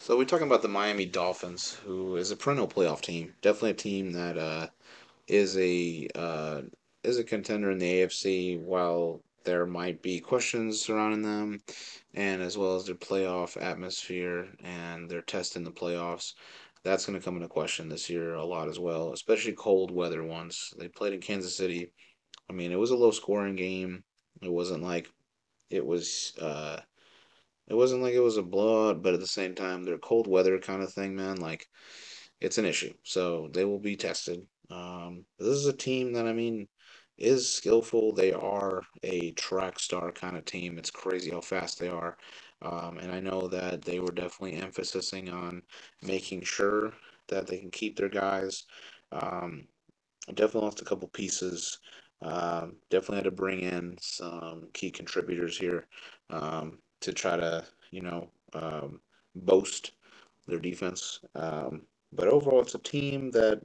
So we're talking about the Miami Dolphins, who is a perennial playoff team. Definitely a team that is a uh, is a contender in the AFC. While there might be questions surrounding them, and as well as their playoff atmosphere and their test in the playoffs, that's going to come into question this year a lot as well, especially cold weather ones. They played in Kansas City. I mean, it was a low scoring game. It wasn't like it was. It wasn't like it was a blowout, but at the same time, they're cold weather kind of thing, man. Like it's an issue, so they will be tested. This is a team that is skillful. They are a track star kind of team. It's crazy how fast they are, and I know that they were definitely emphasizing on making sure that they can keep their guys. Um, Definitely lost a couple pieces. Definitely had to bring in some key contributors here to try to, you know, boast their defense. But overall, it's a team that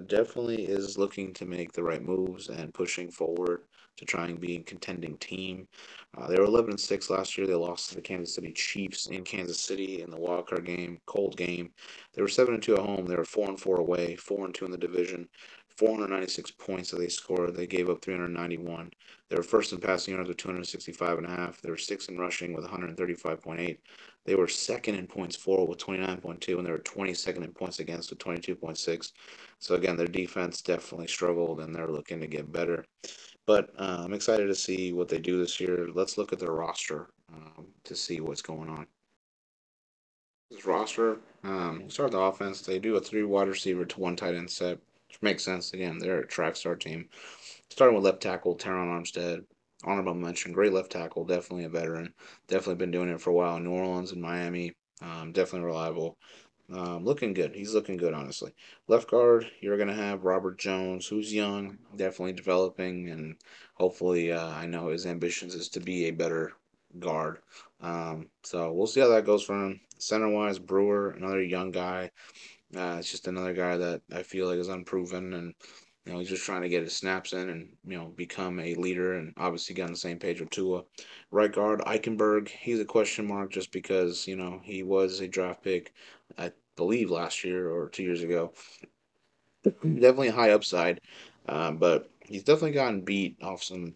definitely is looking to make the right moves and pushing forward to try and be a contending team. They were 11-6 last year. They lost to the Kansas City Chiefs in Kansas City in the wild card game, cold game. They were 7-2 at home. They were 4-4 away, 4-2 in the division. 496 points that they scored. They gave up 391. They were first in passing yards with 265 and a half. They were sixth in rushing with 135.8. They were second in points for with 29.2, and they were 22nd in points against with 22.6. So again, their defense definitely struggled, and they're looking to get better. But I'm excited to see what they do this year. Let's look at their roster to see what's going on. This roster, start the offense. They do a three wide receiver to one tight end set, which makes sense. Again, they're a track star team. Starting with left tackle, Teron Armstead. Honorable mention, great left tackle, definitely a veteran. Definitely been doing it for a while in New Orleans and Miami. Definitely reliable. Looking good. He's looking good, honestly. Left guard, you're going to have Robert Jones, who's young, definitely developing, and hopefully, I know his ambitions is to be a better guard. So we'll see how that goes for him. Center wise, Brewer, another young guy. It's just another guy that I feel like is unproven, and he's just trying to get his snaps in and become a leader, and obviously get on the same page with Tua. Right guard Eichenberg, he's a question mark just because he was a draft pick, I believe last year or 2 years ago. Definitely a high upside, but he's definitely gotten beat off some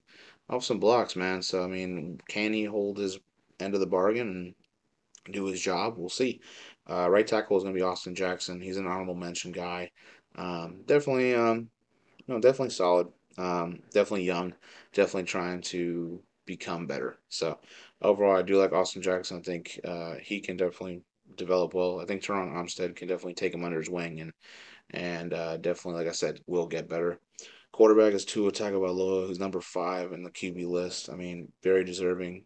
blocks, man. So I mean, can he hold his end of the bargain and do his job? We'll see. Right tackle is going to be Austin Jackson. He's an honorable mention guy. Definitely, no, definitely solid. Definitely young. Definitely trying to become better. So overall, I do like Austin Jackson. I think he can definitely develop well. I think Teron Armstead can definitely take him under his wing and definitely, like I said, will get better. Quarterback is Tua Tagovailoa, who's number 5 in the QB list. I mean, very deserving.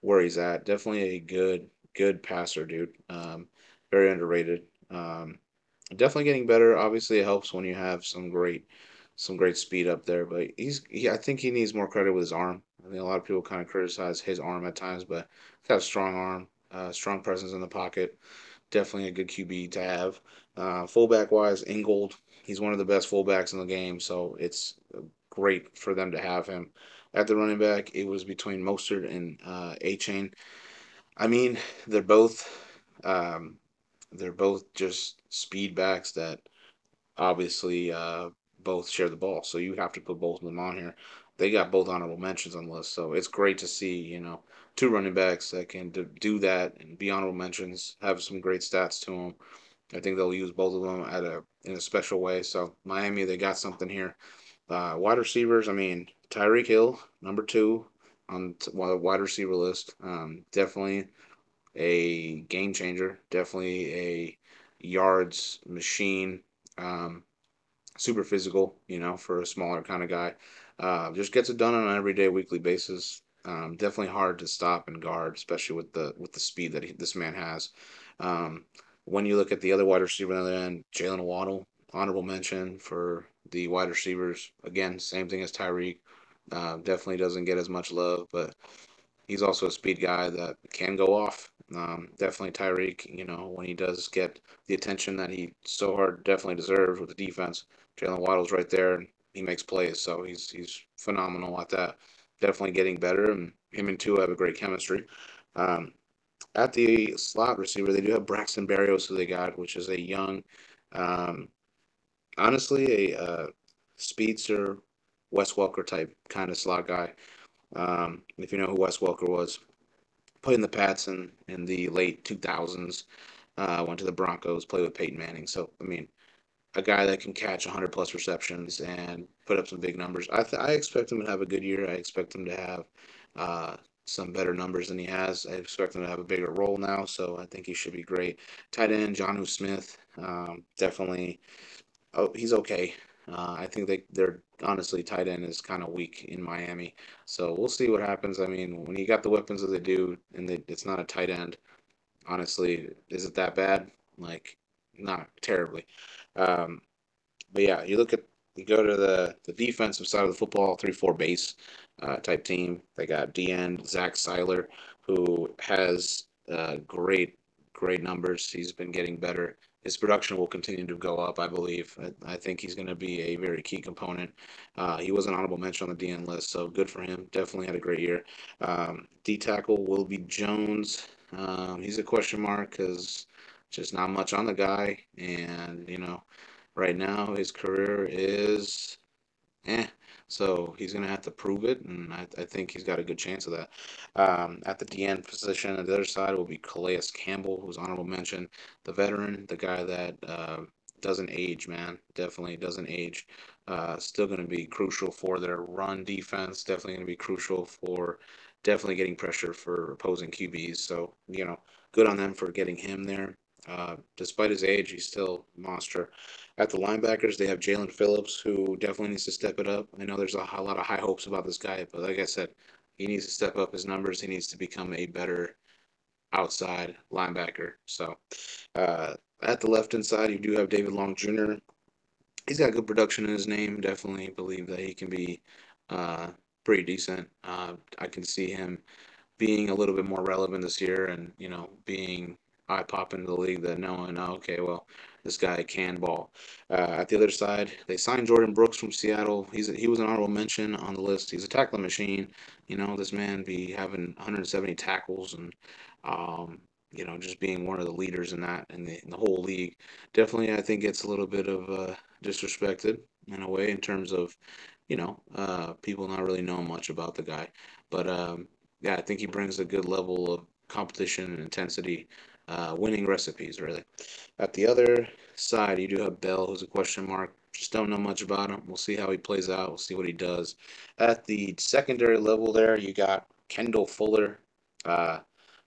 Where he's at. Definitely a good passer, dude. Very underrated. Definitely getting better. Obviously, it helps when you have some great speed up there. But I think he needs more credit with his arm. I think a lot of people kind of criticize his arm at times, but he's got a strong arm, strong presence in the pocket. Definitely a good QB to have. Fullback wise, Ingold, he's one of the best fullbacks in the game, so it's great for them to have him. At the running back, it was between Mostert and A-Chain. I mean, they're both um, they're both just speed backs that obviously both share the ball. So you have to put both of them on here. They got both honorable mentions on the list, so it's great to see two running backs that can do that and be honorable mentions, have some great stats to them. I think they'll use both of them in a special way. So Miami, they got something here. Wide receivers, I mean, Tyreek Hill, number 2 on the wide receiver list. Definitely a game changer. Definitely a yards machine. Um, Super physical, for a smaller kind of guy. Just gets it done on an everyday, weekly basis. Definitely hard to stop and guard, especially with the speed that this man has. Um, when you look at the other wide receiver on the other end, Jalen Waddle, honorable mention for the wide receivers. Again, same thing as Tyreek. Definitely doesn't get as much love, but he's also a speed guy that can go off. Definitely Tyreek, when he does get the attention that he so hard definitely deserves with the defense, Jalen Waddle's right there and he makes plays. So he's phenomenal at that. Definitely getting better, and him and Tua have a great chemistry. Um, At the slot receiver, they do have Braxton Berrios, who they got, which is a young, um, honestly, a speedster, Wes Welker type kind of slot guy. If you know who Wes Welker was, played in the Pats in the late 2000s, went to the Broncos, played with Peyton Manning. So, I mean, a guy that can catch 100 plus receptions and put up some big numbers. I expect him to have a good year. I expect him to have uh, some better numbers than he has. I expect him to have a bigger role now, so I think he should be great. Tight end Jonnu Smith, definitely. Oh, he's okay. I think they're honestly tight end is kind of weak in Miami, so we'll see what happens. I mean, when you got the weapons that they do, and it's not a tight end, honestly, is it that bad? Like, not terribly. Um, but yeah, you go to the defensive side of the football, 3-4 base type team. They got D end Zach Seiler, who has great numbers. He's been getting better. His production will continue to go up, I believe. I think he's going to be a very key component. He was an honorable mention on the DN list, so good for him. Definitely had a great year. D tackle will be Jones. He's a question mark because just not much on the guy, and right now his career is eh. So he's going to have to prove it, and I think he's got a good chance of that. At the DN position, on the other side will be Calais Campbell, who's honorable mention, the veteran, the guy that doesn't age, man. Definitely doesn't age. Still going to be crucial for their run defense. Definitely going to be crucial for definitely getting pressure for opposing QBs. So, good on them for getting him there. Despite his age, he's still a monster. At the linebackers, they have Jalen Phillips, who definitely needs to step it up. I know there's a lot of high hopes about this guy, but like I said, he needs to step up his numbers. He needs to become a better outside linebacker. So, at the left hand side, you do have David Long Jr. He's got good production in his name. Definitely believe that he can be uh, pretty decent. I can see him being a little bit more relevant this year and, being eye popping in the league that knowing, oh, okay, well, this guy can ball. At the other side, they signed Jordan Brooks from Seattle. He was an honorable mention on the list. He's a tackling machine. This man be having 170 tackles and, just being one of the leaders in that in the whole league. Definitely, I think gets a little bit of disrespected in a way in terms of, people not really knowing much about the guy. But yeah, I think he brings a good level of competition and intensity, winning recipes, really. At the other side, you do have Bell, who's a question mark. Just don't know much about him. We'll see how he plays out. We'll see what he does. At the secondary level, there, you got Kendall Fuller, uh,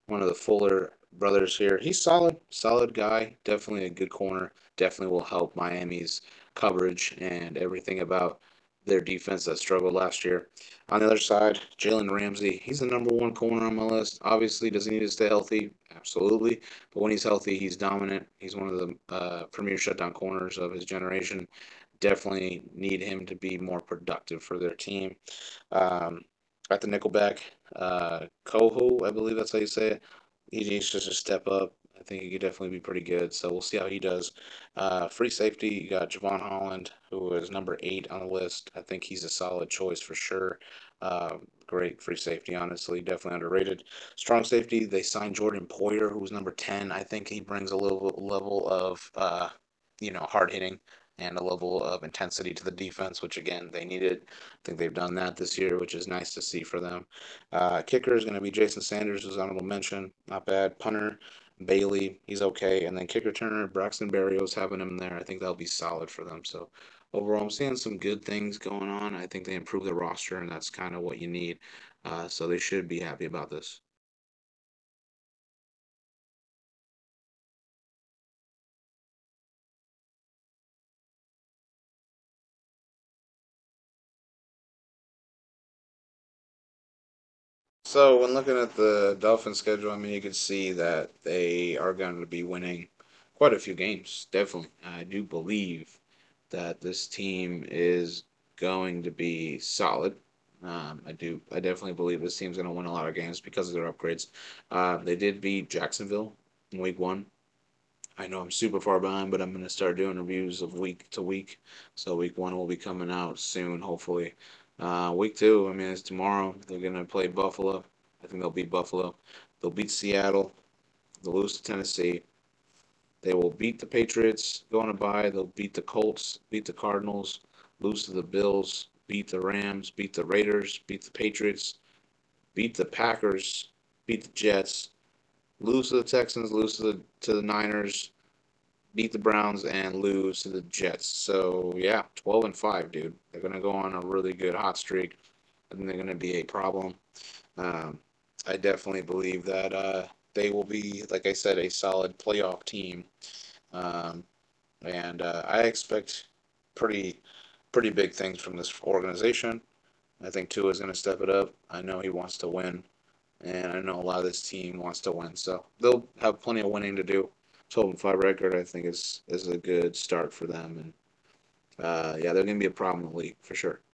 one of the Fuller brothers here. He's solid guy. Definitely a good corner. Definitely will help Miami's coverage and everything about their defense that struggled last year. On the other side, Jalen Ramsey. He's the number one corner on my list. Obviously, does he need to stay healthy? Absolutely. But when he's healthy, he's dominant. He's one of the premier shutdown corners of his generation. Definitely need him to be more productive for their team. Um, at the nickelback, Koho, I believe that's how you say it. He needs just to step up. I think he could definitely be pretty good. So we'll see how he does. Free safety, you got Javon Holland, who is number 8 on the list. I think he's a solid choice for sure. Great free safety, honestly, definitely underrated. Strong safety, they signed Jordan Poyer, who's number 10. I think he brings a little level of, hard hitting and a level of intensity to the defense, which again they needed. I think they've done that this year, which is nice to see for them. Kicker is going to be Jason Sanders, who's honorable mention, not bad. Punter Bailey, he's okay, and then kicker returner Braxton Berrios having him there. I think that'll be solid for them. So overall, I'm seeing some good things going on. I think they improved the roster, and that's kind of what you need. So they should be happy about this. So when looking at the Dolphins schedule, I mean, you can see that they are going to be winning quite a few games. Definitely, I do believe that this team is going to be solid. I definitely believe this team's going to win a lot of games because of their upgrades. They did beat Jacksonville in Week 1. I know I'm super far behind, but I'm going to start doing reviews of week to week. So week 1 will be coming out soon, hopefully. Week 2, I mean, it's tomorrow. They're going to play Buffalo. I think they'll beat Buffalo. They'll beat Seattle. They'll lose to Tennessee. They will beat the Patriots going to bye. They'll beat the Colts, beat the Cardinals, lose to the Bills, beat the Rams, beat the Raiders, beat the Patriots, beat the Packers, beat the Jets, lose to the Texans, lose to the Niners, beat the Browns, and lose to the Jets. So yeah, 12-5, dude. They're gonna go on a really good hot streak. I think they're gonna be a problem. Um, I definitely believe that they will be, like I said, a solid playoff team. Um, and I expect pretty pretty big things from this organization. I think Tua is going to step it up. I know he wants to win, and I know a lot of this team wants to win. So they'll have plenty of winning to do. 12-5 record, I think, is a good start for them, and yeah, they're going to be a problem in the league for sure.